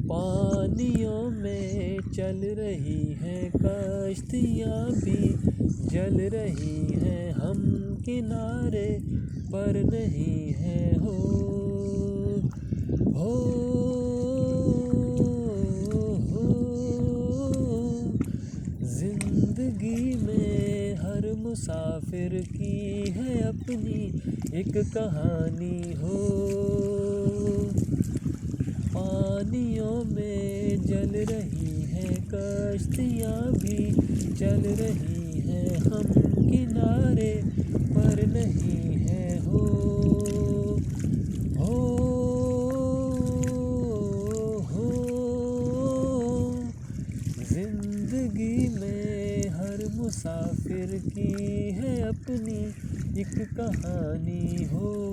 पानियों में चल रही हैं कश्तियाँ भी जल रही हैं, हम किनारे पर नहीं हैं हो। जिंदगी में हर मुसाफिर की है अपनी एक कहानी हो। पानियों में जल रही हैं कश्तियाँ भी चल रही हैं, हम किनारे पर नहीं हैं हो। जिंदगी में हर मुसाफिर की है अपनी एक कहानी हो।